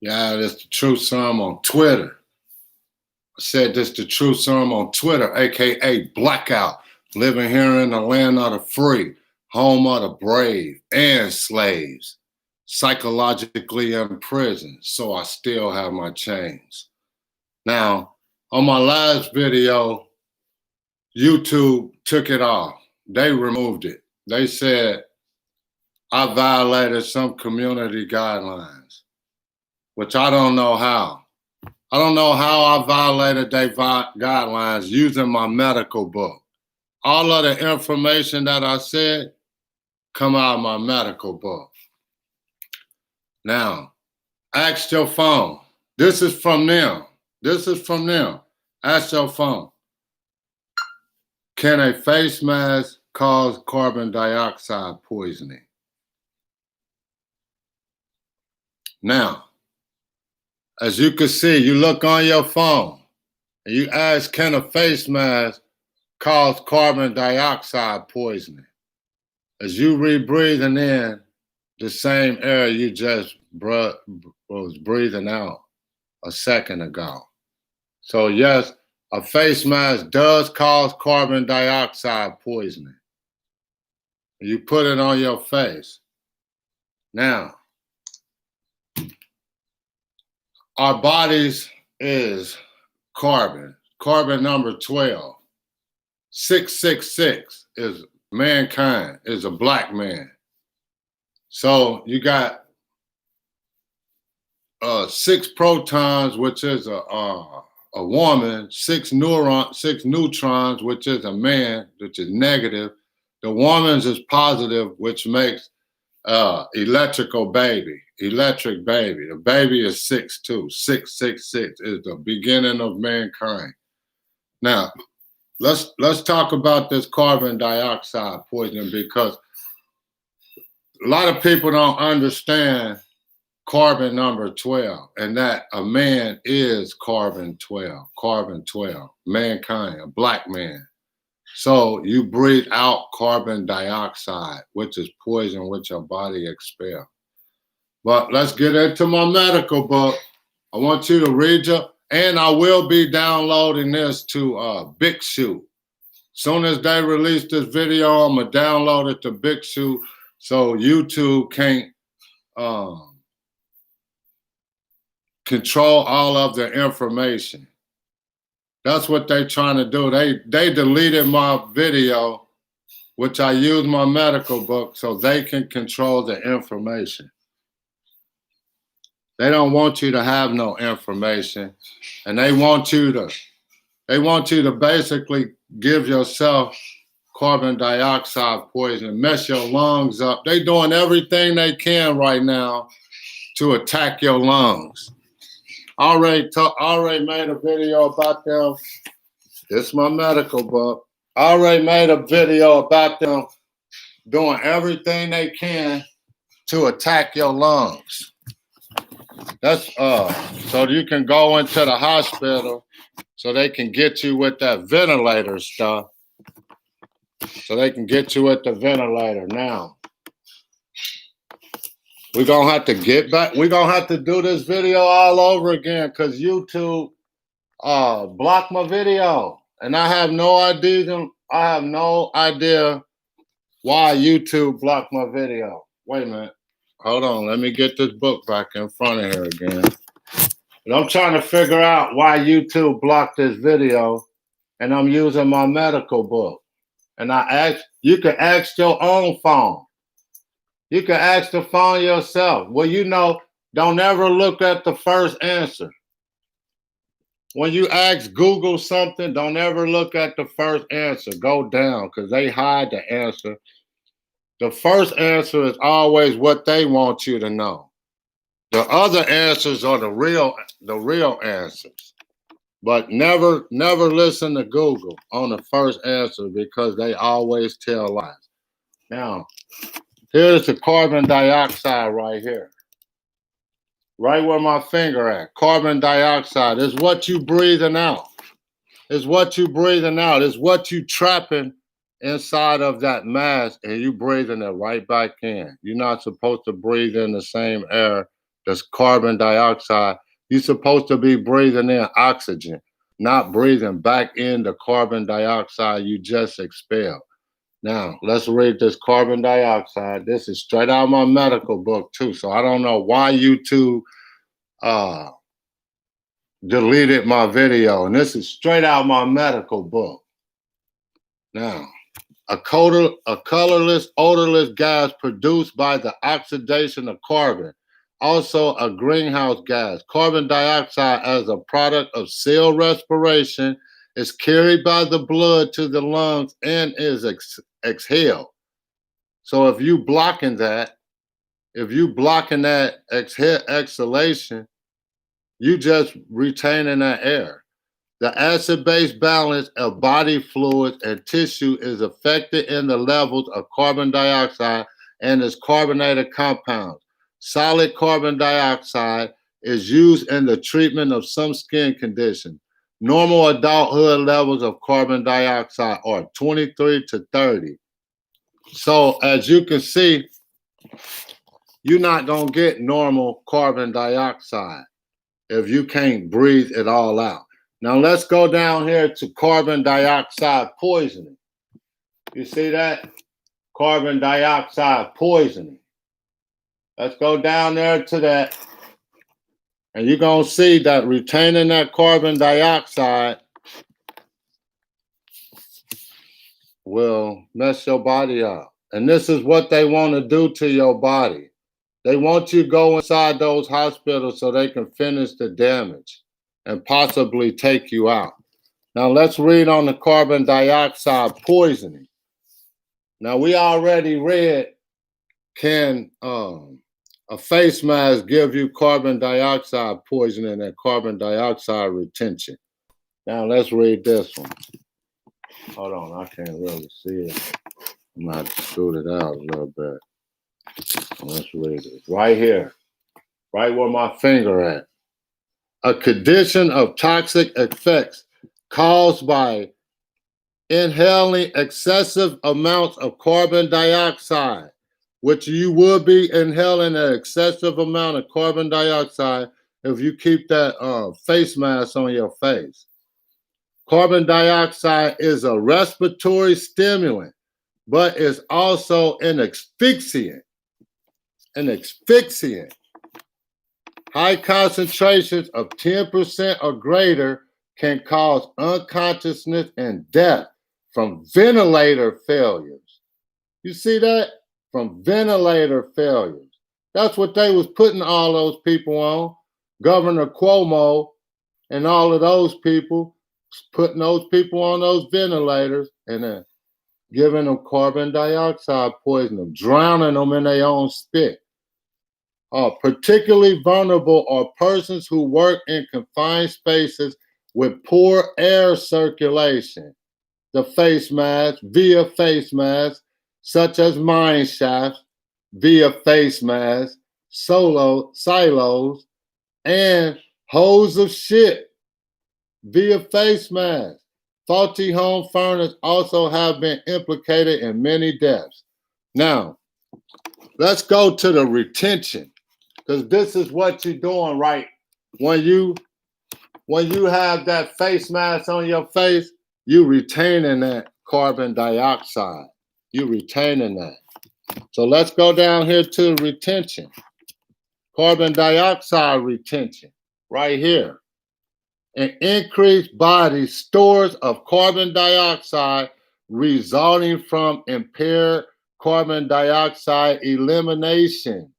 Yeah, this the Truth Serum on Twitter. I said this the Truth Serum on Twitter, aka Blackout. Living here in the land of the free, home of the brave and slaves. Psychologically in prison, so I still have my chains. Now, on my last video, YouTube took it off. They removed it. They said I violated some community guidelines, which I don't know how. I don't know how I violated their guidelines using my medical book. All of the information that I said come out of my medical book. Now, ask your phone. This is from them. This is from them. Ask your phone. Can a face mask cause carbon dioxide poisoning? Now, as you can see, you look on your phone and you ask, can a face mask cause carbon dioxide poisoning? As you re-breathing in the same air you just was breathing out a second ago. So yes, a face mask does cause carbon dioxide poisoning. You put it on your face. Now, our bodies is carbon number 12. 666 is mankind, is a black man. So you got 6 protons, which is a woman, 6 neutrons, which is a man, which is negative. The woman's is positive, which makes electric baby. The baby is 6'2". 666 is the beginning of mankind. Now, let's talk about this carbon dioxide poisoning, because a lot of people don't understand carbon number 12, and that a man is carbon 12, mankind, a black man. So you breathe out carbon dioxide, which is poison which your body expels. But let's get into my medical book. I want you to read your, and I will be downloading this to BitChute. Soon as they release this video, I'm gonna download it to BitChute so YouTube can't control all of the information. That's what they're trying to do. They deleted my video, which I used my medical book, so they can control the information. They don't want you to have no information, and they want you to basically give yourself carbon dioxide poisoning, mess your lungs up. They're doing everything they can right now to attack your lungs. I already made a video about them. This is my medical book. I already made a video about them doing everything they can to attack your lungs. That's so you can go into the hospital so they can get you with that ventilator stuff. So they can get you with the ventilator. Now, we're gonna have to get back. We're gonna have to do this video all over again because YouTube blocked my video. And I have no idea. I have no idea why YouTube blocked my video. Wait a minute. Hold on. Let me get this book back in front of here again. But I'm trying to figure out why YouTube blocked this video, and I'm using my medical book. And you can ask your own phone. You can ask the phone yourself. Well, you know, don't ever look at the first answer. When you ask Google something, don't ever look at the first answer. Go down, because they hide the answer. The first answer is always what they want you to know. The other answers are the real answers. But never listen to Google on the first answer, because they always tell lies. Now, here's the carbon dioxide right here. Right where my finger at. Carbon dioxide is what you breathing out. It's what you breathing out. It's what you trapping inside of that mask, and you breathing it right back in. You're not supposed to breathe in the same air That's carbon dioxide. You're supposed to be breathing in oxygen, not breathing back in the carbon dioxide you just expelled. Now, let's read this carbon dioxide. This is straight out of my medical book, too. So I don't know why YouTube deleted my video. And this is straight out of my medical book. Now, a colorless, odorless gas produced by the oxidation of carbon. Also, a greenhouse gas. Carbon dioxide, as a product of cell respiration, is carried by the blood to the lungs and is exhaled. So if you blocking that exhalation, you just retaining that air. The acid-base balance of body fluids and tissue is affected in the levels of carbon dioxide and its carbonated compounds. Solid carbon dioxide is used in the treatment of some skin conditions. Normal adulthood levels of carbon dioxide are 23 to 30. So as you can see, you're not going to get normal carbon dioxide if you can't breathe it all out. Now let's go down here to carbon dioxide poisoning. You see that? Carbon dioxide poisoning. Let's go down there to that. And you're going to see that retaining that carbon dioxide will mess your body up. And this is what they want to do to your body. They want you to go inside those hospitals so they can finish the damage and possibly take you out. Now let's read on the carbon dioxide poisoning. Now we already read, can a face mask give you carbon dioxide poisoning and carbon dioxide retention? Now let's read this one. Hold on, I can't really see it. I'm gonna have to scoot it out a little bit. Let's read it. Right here, right where my finger at. A condition of toxic effects caused by inhaling excessive amounts of carbon dioxide, which you will be inhaling an excessive amount of carbon dioxide if you keep that face mask on your face. Carbon dioxide is a respiratory stimulant, but is also an asphyxiant. An asphyxiant. High concentrations of 10% or greater can cause unconsciousness and death from ventilator failures. You see that? From ventilator failures. That's what they was putting all those people on. Governor Cuomo and all of those people, putting those people on those ventilators and then giving them carbon dioxide poisoning, drowning them in their own spit. Particularly vulnerable are persons who work in confined spaces with poor air circulation. The face mask, via face mask, such as mine shafts, via face mask, silos, and holes of shit, via face mask. Faulty home furnace also have been implicated in many deaths. Now, let's go to the retention. Because this is what you're doing, right? When you have that face mask on your face, you retaining that carbon dioxide. You retaining that. So let's go down here to retention. Carbon dioxide retention, right here. An increased body stores of carbon dioxide resulting from impaired carbon dioxide elimination.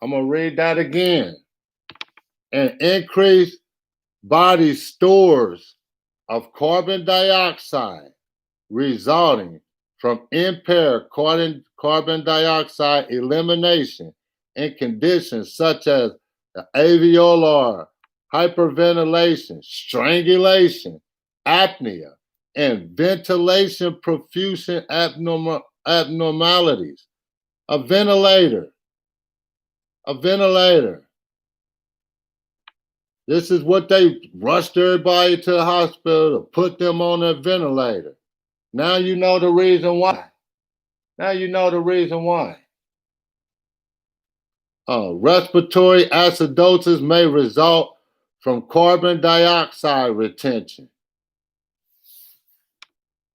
I'm going to read that again. An increased body stores of carbon dioxide resulting from impaired carbon dioxide elimination in conditions such as the alveolar hyperventilation, strangulation, apnea, and ventilation perfusion abnormalities. A ventilator. This is what they rushed everybody to the hospital to put them on a ventilator. Now you know the reason why. Respiratory acidosis may result from carbon dioxide retention.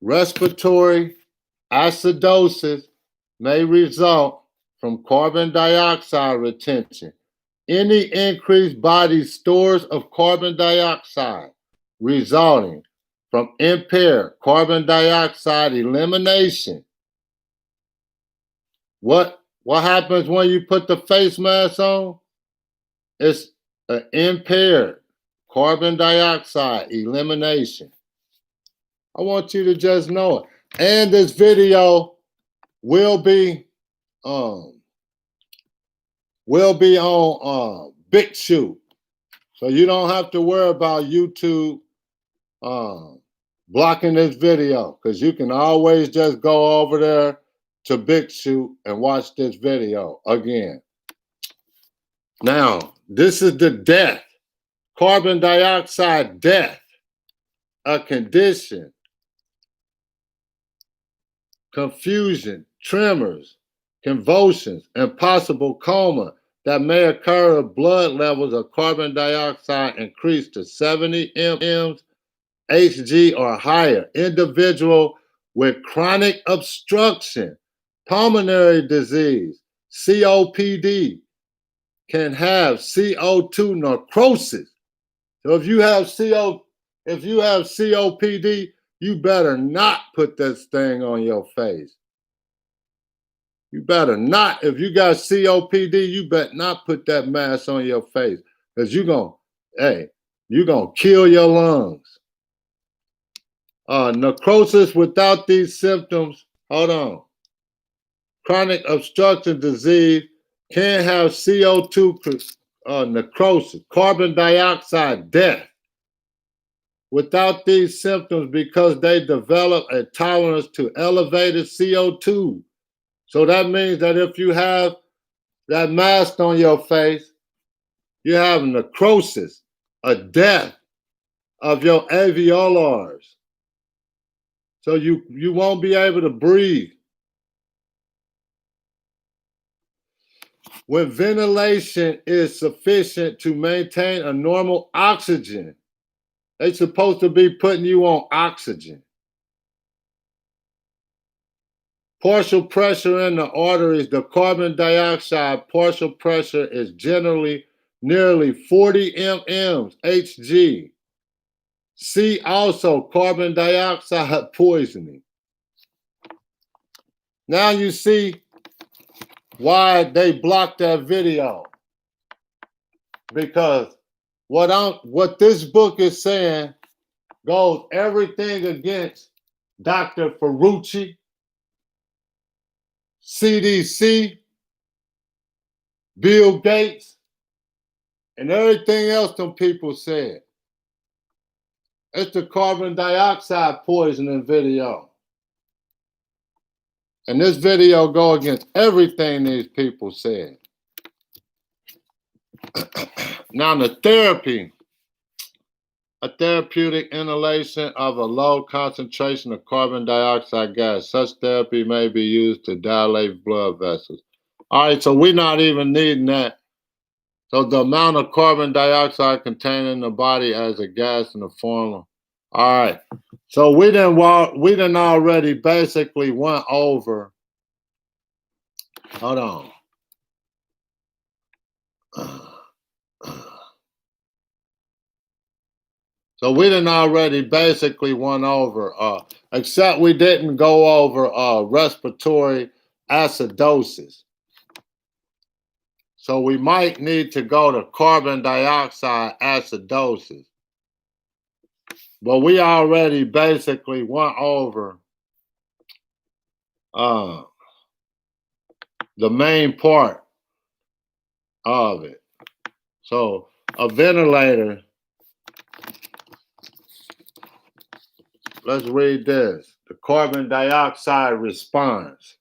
Respiratory acidosis may result from carbon dioxide retention. Any increased body stores of carbon dioxide resulting from impaired carbon dioxide elimination. What happens when you put the face mask on? It's an impaired carbon dioxide elimination. I want you to just know it. And this video will be on BitChute. So you don't have to worry about YouTube blocking this video, because you can always just go over there to BitChute and watch this video again. Now, this is the death, carbon dioxide death, a condition, confusion, tremors, convulsions, and possible coma that may occur if blood levels of carbon dioxide increase to 70 mm's Hg or higher. Individual with chronic obstruction, pulmonary disease, COPD, can have CO2 necrosis. So if you have COPD, you better not put this thing on your face. You better not. If you got COPD, you better not put that mask on your face, because you're gonna kill your lungs. Necrosis without these symptoms, hold on. Chronic obstructive disease can have CO2 necrosis, carbon dioxide death, without these symptoms, because they develop a tolerance to elevated CO2. So that means that if you have that mask on your face, you have necrosis, a death of your alveolars. So you won't be able to breathe. When ventilation is sufficient to maintain a normal oxygen, they're supposed to be putting you on oxygen. Partial pressure in the arteries, the carbon dioxide partial pressure is generally nearly 40 mm's Hg. See also carbon dioxide poisoning. Now you see why they blocked that video. Because what this book is saying goes everything against Dr. Fauci, CDC, Bill Gates, and everything else them people said. It's the carbon dioxide poisoning video. And this video go against everything these people said. Now the therapy, a therapeutic inhalation of a low concentration of carbon dioxide gas. Such therapy may be used to dilate blood vessels. All right, so we're not even needing that. So the amount of carbon dioxide contained in the body as a gas in the form of, all right. So we done already basically went over, hold on. So we done already basically went over, except we didn't go over respiratory acidosis. So we might need to go to carbon dioxide acidosis. But we already basically went over the main part of it. So a ventilator, let's read this. The carbon dioxide response.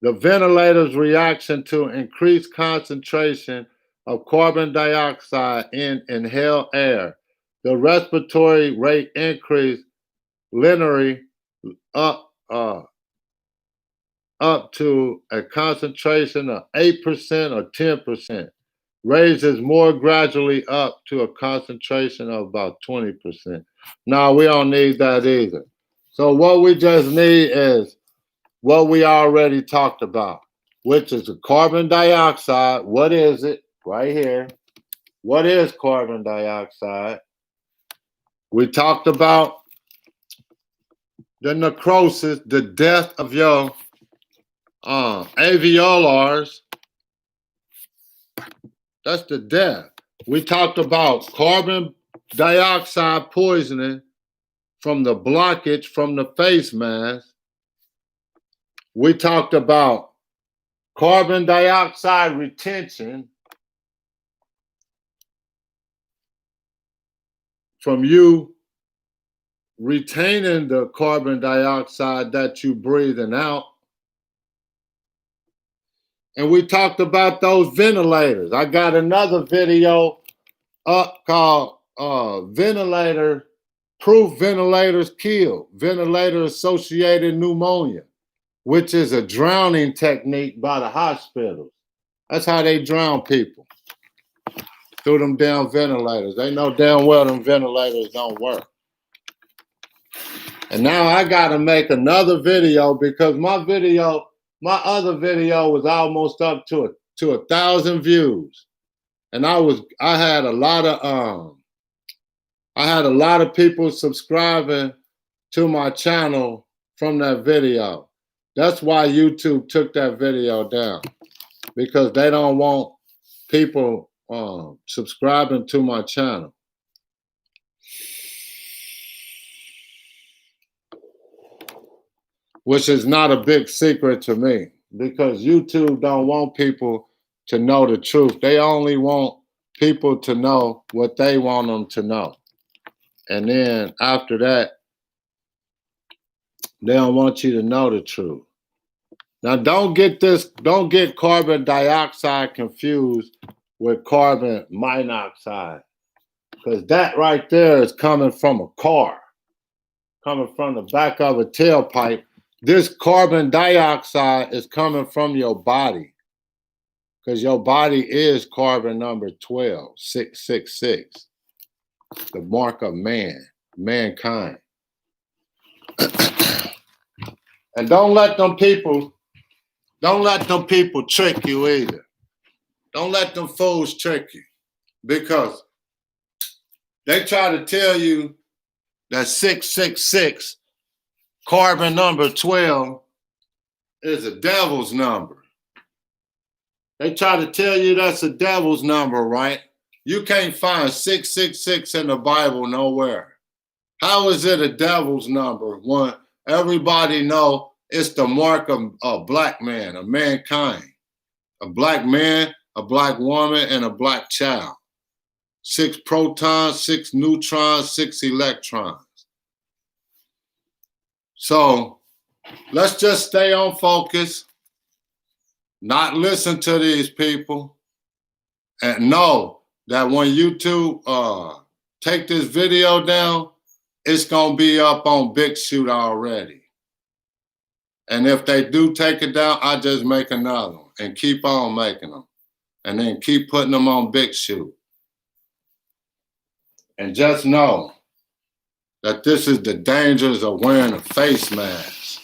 The ventilator's reaction to increased concentration of carbon dioxide in inhaled air. The respiratory rate increase linearly up to a concentration of 8% or 10%. Raises more gradually up to a concentration of about 20%. No, we don't need that either. So what we just need is what we already talked about, which is the carbon dioxide. What is it? Right here. What is carbon dioxide? We talked about the necrosis, the death of your alveolars. That's the death. We talked about carbon dioxide poisoning from the blockage from the face mask. We talked about carbon dioxide retention from you retaining the carbon dioxide that you breathing out. And we talked about those ventilators. I got another video up called Proof Ventilators Kill, Ventilator-Associated Pneumonia, which is a drowning technique by the hospitals. That's how they drown people, through them damn ventilators. They know damn well them ventilators don't work. And now I gotta make another video because my other video was almost up to 1,000 views. And I had a lot of people subscribing to my channel from that video. That's why YouTube took that video down, because they don't want people subscribing to my channel. Which is not a big secret to me, because YouTube don't want people to know the truth. They only want people to know what they want them to know. And then after that, they don't want you to know the truth. Now, don't get carbon dioxide confused with carbon monoxide, because that right there is coming from a car, coming from the back of a tailpipe. This carbon dioxide is coming from your body, because your body is carbon number 12, 666, the mark of mankind. And don't let them people trick you either. Don't let them fools trick you, because they try to tell you that 666, carbon number 12, is a devil's number. They try to tell you that's a devil's number, right? You can't find 666 in the Bible nowhere. How is it a devil's number when everybody know it's the mark of a black man, of mankind? A black man, a black woman, and a black child. 6 protons, 6 neutrons, 6 electrons. So let's just stay on focus, not listen to these people, and know that when YouTube take this video down, it's gonna be up on BitChute already. And if they do take it down, I just make another one and keep on making them, and then keep putting them on BitChute. And just know that this is the dangers of wearing a face mask.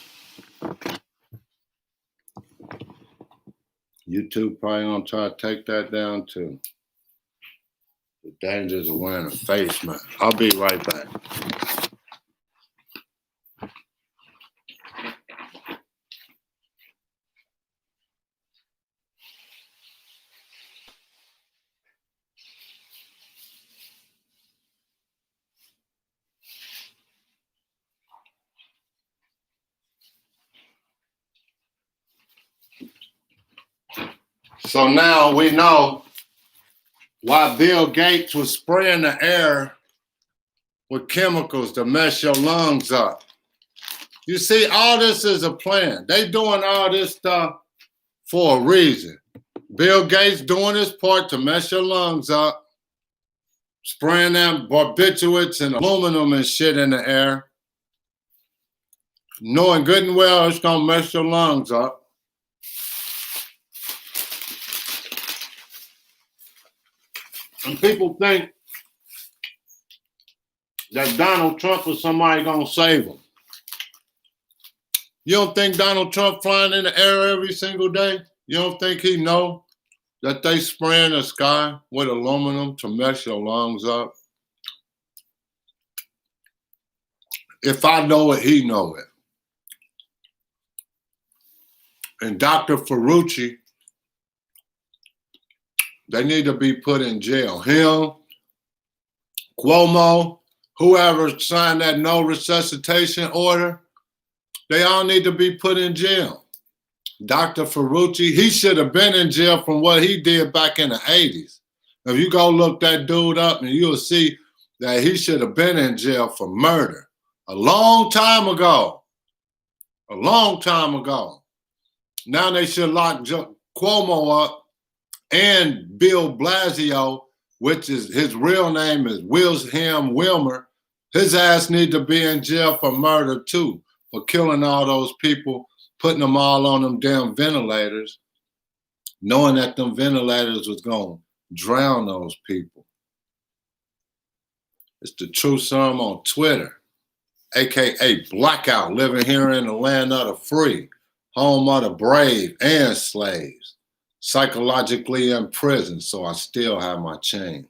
YouTube probably gonna try to take that down too. The dangers of wearing a face mask. I'll be right back. So now we know why Bill Gates was spraying the air with chemicals to mess your lungs up. You see, all this is a plan. They doing all this stuff for a reason. Bill Gates doing his part to mess your lungs up, spraying them barbiturates and aluminum and shit in the air, knowing good and well it's gonna mess your lungs up. And people think that Donald Trump is somebody gonna save them. You don't think Donald Trump flying in the air every single day? You don't think he know that they spraying the sky with aluminum to mess your lungs up? If I know it, he know it. And Dr. Fauci, they need to be put in jail. Him, Cuomo, whoever signed that no resuscitation order, they all need to be put in jail. Dr. Fauci, he should have been in jail from what he did back in the 80s. If you go look that dude up, and you'll see that he should have been in jail for murder a long time ago. A long time ago. Now they should lock Cuomo up and Bill Blasio, which is his real name is Wilhelm Wilmer. His ass need to be in jail for murder too, for killing all those people, putting them all on them damn ventilators, knowing that them ventilators was going to drown those people. It's the True Serum on Twitter, aka Blackout, living here in the land of the free, home of the brave and slaves, psychologically in prison, so I still have my chains.